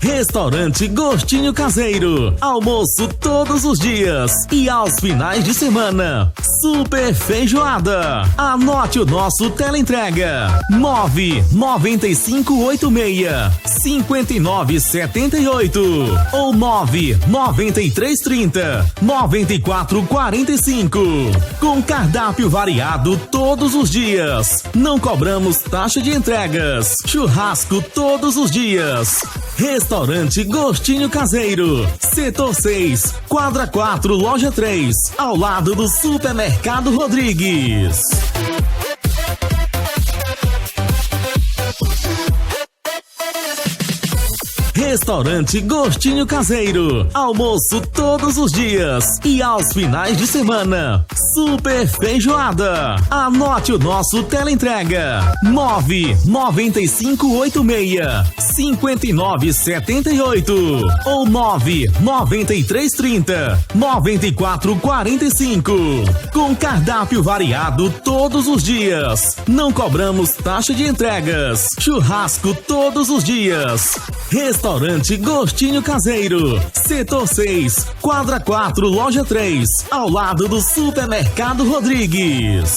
Restaurante Gostinho Caseiro. Almoço todos os dias e aos finais de semana. Super feijoada. Anote o nosso teleentrega: 99586-5978 ou 99330-9445. Com cardápio variado todos os dias. Não cobramos taxa de entregas. Churrasco todos os dias. Restaurante Gostinho Caseiro. Setor 6, quadra 4, loja 3, ao lado do Supermercado Rodrigues. Restaurante Gostinho Caseiro. Almoço todos os dias e aos finais de semana. Super feijoada. Anote o nosso teleentrega: 99586-5978 ou 99330-9445. Com cardápio variado todos os dias. Não cobramos taxa de entregas. Churrasco todos os dias. Restaurante Gostinho Caseiro. Setor 6, quadra 4, loja 3, ao lado do Supermercado Rodrigues.